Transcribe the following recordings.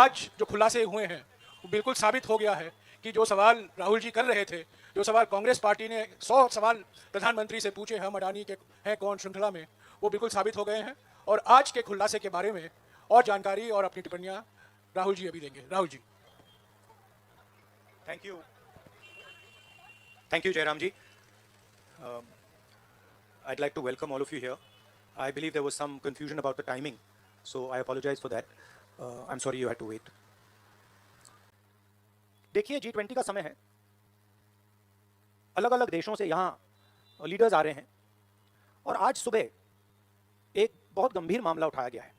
आज जो खुलासे हुए हैं वो बिल्कुल साबित हो गया है कि जो सवाल राहुल जी कर रहे थे, जो सवाल कांग्रेस पार्टी ने 100 सवाल प्रधानमंत्री से पूछे हम अडानी के हैं कौन श्रृंखला में, वो बिल्कुल साबित हो गए हैं। और आज के खुलासे के बारे में और जानकारी और अपनी टिप्पणियां राहुल जी अभी देंगे। Rahul ji. Thank you. Thank you, Jairam ji. I'd like to welcome all of you here. I believe there was some confusion about the timing, so I apologize for that. I'm sorry you had to wait. देखिए G20 का समय है, अलग अलग देशों से यहाँ leaders आ रहे हैं और आज सुबह एक बहुत गंभीर मामला उठाया गया है।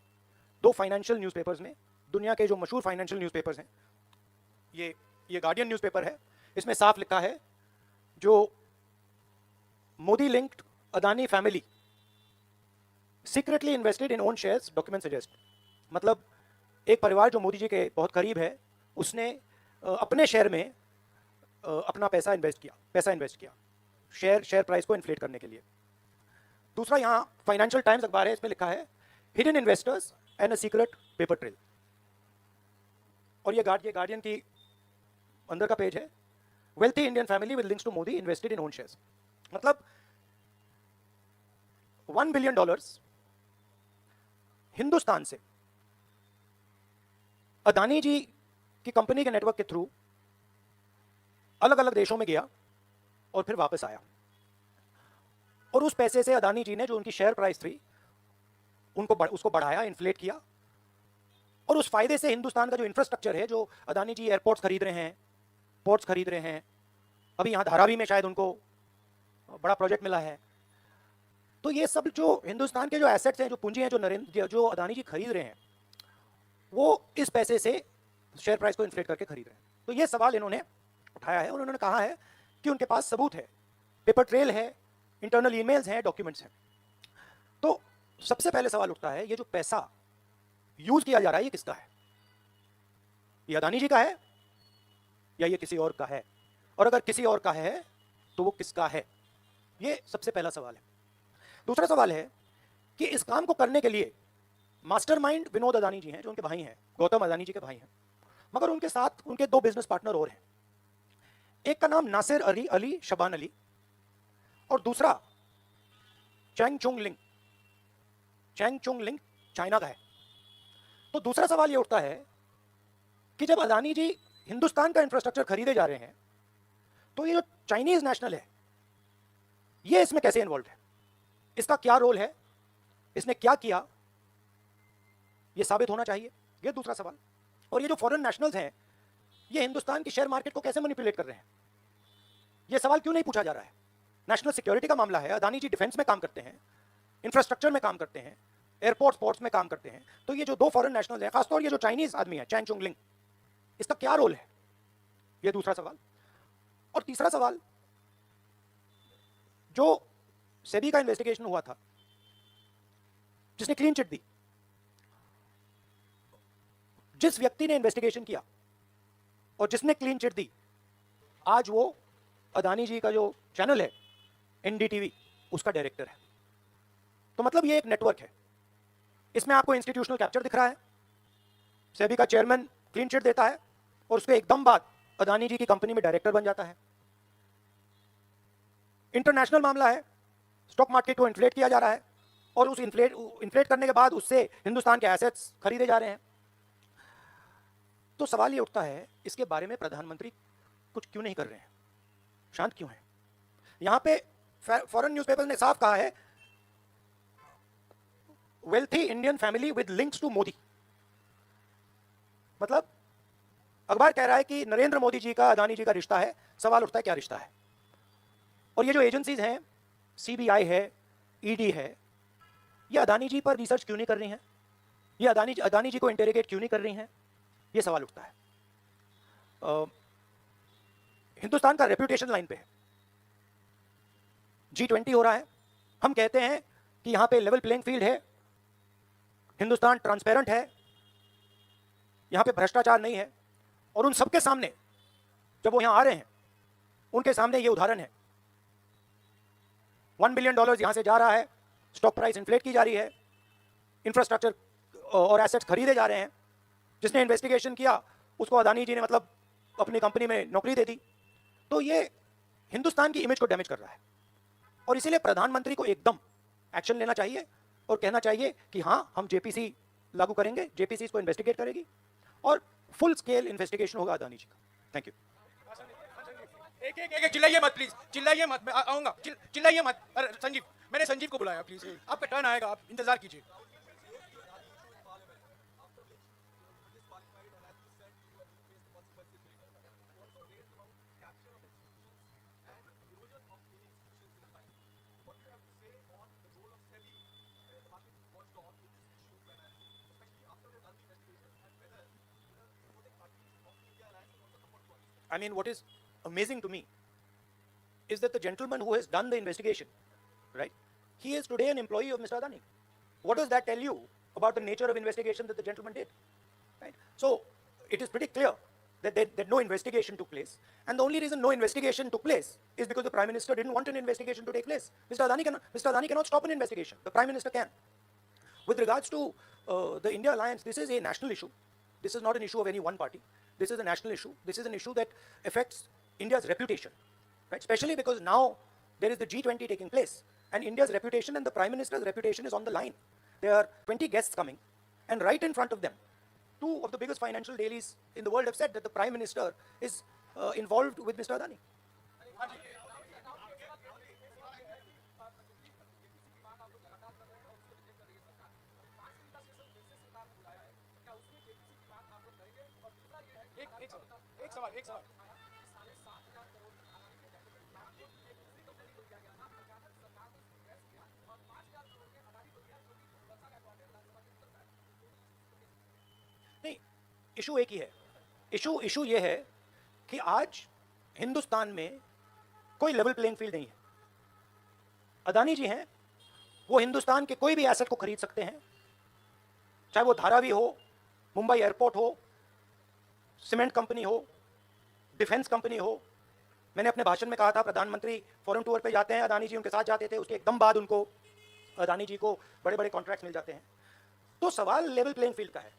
दो फाइनेंशियल न्यूज़पेपर्स में, दुनिया के जो मशहूर फाइनेंशियल न्यूज़पेपर्स हैं, ये गार्डियन न्यूज़पेपर है, इसमें साफ लिखा है जो Modi linked Adani family secretly invested in own shares, document suggest. मतलब एक परिवार जो मोदी जी के बहुत करीब है, उसने अपने शेयर में अपना पैसा इन्वेस्ट किया शेयर प्राइस को इन्फ्लेट करने के लिए। दूसरा यहाँ फाइनेंशियल टाइम्स अखबार है, इसमें लिखा है hidden investors and a secret paper trail. और ये गार्डियन की अंदर का पेज है, wealthy Indian family with links to Modi invested in own shares. मतलब $1 बिलियन हिंदुस्तान से अदानी जी की कंपनी के नेटवर्क के थ्रू अलग अलग देशों में गया और फिर वापस आया। और उस पैसे से अदानी जी ने जो उनकी शेयर प्राइस थी उसको बढ़ाया, इन्फ्लेट किया। और उस फायदे से हिंदुस्तान का जो इंफ्रास्ट्रक्चर है, जो अदानी जी एयरपोर्ट्स खरीद रहे हैं, पोर्ट्स खरीद रहे हैं, अभी यहाँ धारावी में शायद उनको बड़ा प्रोजेक्ट मिला है, तो ये सब जो हिंदुस्तान के जो एसेट्स हैं, जो पूंजी हैं, जो अदानी जी खरीद रहे हैं, वो इस पैसे से शेयर प्राइस को इन्फ्लेट करके खरीद रहे हैं। तो ये सवाल इन्होंने उठाया है और उन्होंने कहा है कि उनके पास सबूत है, पेपर ट्रेल है, इंटरनल ईमेल्स हैं, डॉक्यूमेंट्स हैं। तो सबसे पहले सवाल उठता है, ये जो पैसा यूज किया जा रहा है ये किसका है? ये अदानी जी का है या ये किसी और का है? और अगर किसी और का है तो वो किसका है? ये सबसे पहला सवाल है। दूसरा सवाल है कि इस काम को करने के लिए मास्टरमाइंड विनोद अदानी जी हैं, जो उनके भाई हैं, गौतम अदानी जी के भाई हैं, मगर उनके साथ उनके दो बिजनेस पार्टनर और हैं। एक का नाम नासिर अली शबान अली और दूसरा चैंग चुंग लिंग चाइना का है। तो दूसरा सवाल ये उठता है कि जब अदानी जी हिंदुस्तान का इंफ्रास्ट्रक्चर खरीदे जा रहे हैं, तो ये जो चाइनीज नेशनल है, ये इसमें कैसे इन्वॉल्व है? इसका क्या रोल है? इसने क्या किया? ये साबित होना चाहिए। ये दूसरा सवाल। और ये जो फॉरेन नेशनल्स हैं, ये हिंदुस्तान की शेयर मार्केट को कैसे मैनिपुलेट कर रहे हैं? ये सवाल क्यों नहीं पूछा जा रहा है? नेशनल सिक्योरिटी का मामला है। अदानी जी डिफेंस में काम करते हैं, इंफ्रास्ट्रक्चर में काम करते हैं, एयरपोर्ट्स पोर्ट्स में काम करते हैं। तो ये जो दो फॉरेन नेशनल्स हैं, खासतौर ये जो चाइनीज आदमी है चैंग चुंग लिंग, इसका क्या रोल है? ये दूसरा सवाल। और तीसरा सवाल, जो सेबी का इन्वेस्टिगेशन हुआ था, जिसने क्लीन चिट दी, जिस व्यक्ति ने इन्वेस्टिगेशन किया और जिसने क्लीन चिट दी, आज वो अदानी जी का जो चैनल है एनडीटीवी, उसका डायरेक्टर है। तो मतलब ये एक नेटवर्क है। इसमें आपको इंस्टीट्यूशनल कैप्चर दिख रहा है, सेबी का चेयरमैन क्लीन चिट देता है और उसके एकदम बाद अदानी जी की कंपनी में डायरेक्टर बन जाता है। इंटरनेशनल मामला है, स्टॉक मार्केट को इन्फ्लेट किया जा रहा है और उस इन्फ्लेट करने के बाद उससे हिंदुस्तान के एसेट्स खरीदे जा रहे हैं। तो सवाल ये उठता है, इसके बारे में प्रधानमंत्री कुछ क्यों नहीं कर रहे हैं? शांत क्यों हैं? यहां पे फॉरेन न्यूज़पेपर ने साफ कहा है, wealthy Indian family with links to Modi. मतलब अखबार कह रहा है कि नरेंद्र मोदी जी का अदानी जी का रिश्ता है। सवाल उठता है क्या रिश्ता है? और ये जो एजेंसीज हैं, सीबीआई है, ईडी है, ये अदानी जी पर रिसर्च क्यों नहीं कर रही हैं? ये अदानी जी को इंटेरोगेट क्यों नहीं कर रही हैं? ये सवाल उठता है। हिंदुस्तान का रेप्यूटेशन लाइन पे है। G20 हो रहा है, हम कहते हैं कि यहां पे लेवल प्लेइंग फील्ड है, हिंदुस्तान ट्रांसपेरेंट है, यहां पे भ्रष्टाचार नहीं है। और उन सबके सामने जब वो यहां आ रहे हैं, उनके सामने ये उदाहरण है, $1 बिलियन यहां से जा रहा है, स्टॉक प्राइस इन्फ्लेट की जा रही है, इंफ्रास्ट्रक्चर और एसेट्स खरीदे जा रहे हैं, जिसने इन्वेस्टिगेशन किया उसको अदानी जी ने मतलब अपनी कंपनी में नौकरी दे दी। तो ये हिंदुस्तान की इमेज को डैमेज कर रहा है और इसीलिए प्रधानमंत्री को एकदम एक्शन लेना चाहिए और कहना चाहिए कि हाँ, हम जेपीसी लागू करेंगे, जेपीसी इसको इन्वेस्टिगेट करेगी और फुल स्केल इन्वेस्टिगेशन होगा अदानी जी का। Thank you. एक चिल्लाइए मत प्लीज, चिल्लाइए मत, मैं आऊंगा, चिल्लाइए मत। अरे संजीव, मैंने संजीव को बुलाया, प्लीज आपका टर्न आएगा, आप इंतजार कीजिए। I mean, what is amazing to me is that the gentleman who has done the investigation, right, he is today an employee of Mr. Adani. What does that tell you about the nature of investigation that the gentleman did? Right? So it is pretty clear that no investigation took place, and the only reason no investigation took place is because the Prime Minister didn't want an investigation to take place. Mr. Adani cannot stop an investigation. The Prime Minister can. With regards to the India alliance, this is a national issue. This is not an issue of any one party. This is a national issue. This is an issue that affects India's reputation, right? Especially because now there is the G20 taking place, and India's reputation and the Prime Minister's reputation is on the line. There are 20 guests coming, and right in front of them, two of the biggest financial dailies in the world have said that the Prime Minister is involved with Mr. Adani. एक सवाल, एक सवाल। नहीं, issue एक ही है। Issue ये है कि आज हिंदुस्तान में कोई लेवल प्लेइंग फील्ड नहीं है। अदानी जी हैं, वो हिंदुस्तान के कोई भी एसेट को खरीद सकते हैं, चाहे वो धारावी हो, मुंबई एयरपोर्ट हो, सीमेंट कंपनी हो, डिफेंस कंपनी हो। मैंने अपने भाषण में कहा था प्रधानमंत्री फॉरेन टूर पे जाते हैं, अदानी जी उनके साथ जाते थे, उसके एकदम बाद उनको अदानी जी को बड़े बड़े कॉन्ट्रैक्ट्स मिल जाते हैं। तो सवाल लेवल प्लेइंग फील्ड का है।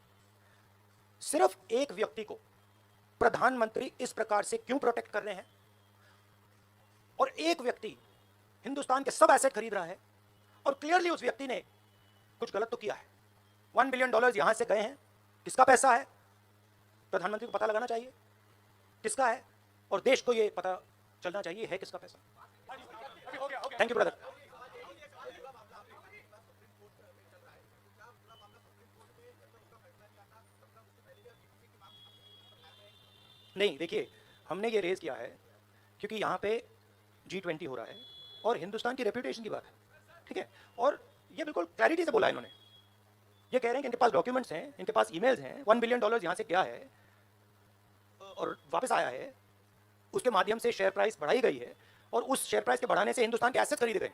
सिर्फ एक व्यक्ति को प्रधानमंत्री इस प्रकार से क्यों प्रोटेक्ट कर रहे हैं, और एक व्यक्ति हिंदुस्तान के सब एसेट खरीद रहा है और क्लियरली उस व्यक्ति ने कुछ गलत तो किया है। $1 बिलियन यहां से गए हैं, किसका पैसा है प्रधानमंत्री को पता लगाना चाहिए किसका है, और देश को ये पता चलना चाहिए है किसका पैसा। Thank you brother. नहीं, देखिए, हमने ये रेज किया है क्योंकि यहाँ पे G20 हो रहा है और हिंदुस्तान की रेपुटेशन की बात है, ठीक है। और ये बिल्कुल क्लैरिटी से बोला इन्होंने। ये कह रहे हैं कि इनके पास डॉक्यूमेंट्स हैं, इनके पास ईमेल्स हैं, $1 बिलियन यहाँ से गया है और वापस आया है, उसके माध्यम से शेयर प्राइस बढ़ाई गई है और उस शेयर प्राइस के बढ़ाने से हिंदुस्तान के एसेट खरीदे गए।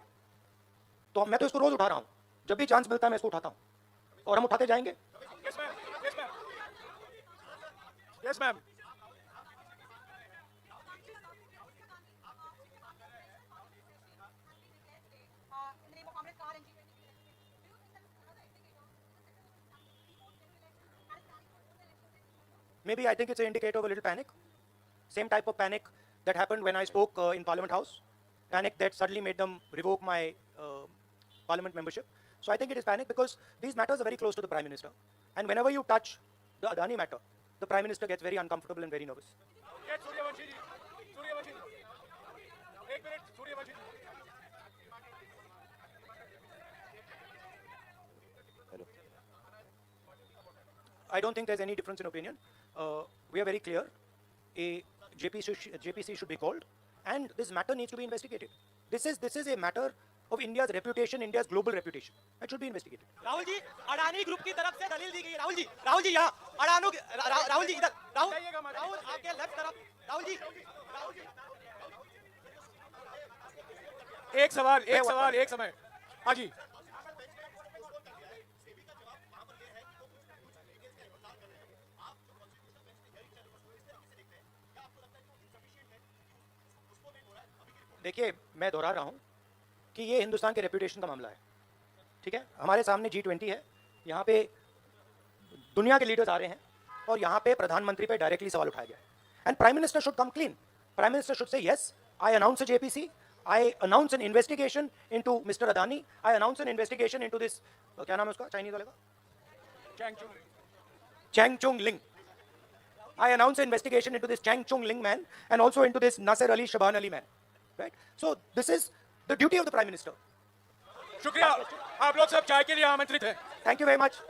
तो मैं तो इसको रोज उठा रहा हूँ, जब भी चांस मिलता है मैं इसको उठाता हूँ और हम उठाते जाएंगे। Yes ma'am. Maybe I think it's an indicator of a little panic. Same type of panic that happened when I spoke in Parliament House. Panic that suddenly made them revoke my Parliament membership. So I think it is panic because these matters are very close to the Prime Minister. And whenever you touch the Adani matter, the Prime Minister gets very uncomfortable and very nervous. Hello. I don't think there's any difference in opinion. We are very clear. A JPC should be called, and this matter needs to be investigated. This is a matter of India's reputation, India's global reputation. That should be investigated. Rahul ji, Adani group की तरफ से दलील दी गई। राहुल जी यहाँ राहुल जी इधर, राहुल आपके left तरफ, राहुल जी। एक सवाल, एक समय। हाँ जी। देखिए, मैं दोहरा रहा हूँ कि ये हिंदुस्तान के रेपुटेशन का मामला है, ठीक है। हमारे सामने G20 है, यहाँ पे दुनिया के लीडर्स आ रहे हैं, और यहाँ पे प्रधानमंत्री पे डायरेक्टली सवाल उठाया गया. And prime minister should come clean. Prime minister should say yes, I announce a JPC, I announce an investigation into Mr. Adani. I announce an investigation into this. क्या नाम है उसका चाइनीज वाले का? Chang Chung Ling. I announce an investigation into this Chang Chung Ling man and also into this Nasser Ali Shaban Ali man. Right? So this is the duty of the Prime Minister. शुक्रिया, आप लोग सब चाय के लिए आमंत्रित हैं. Thank you very much.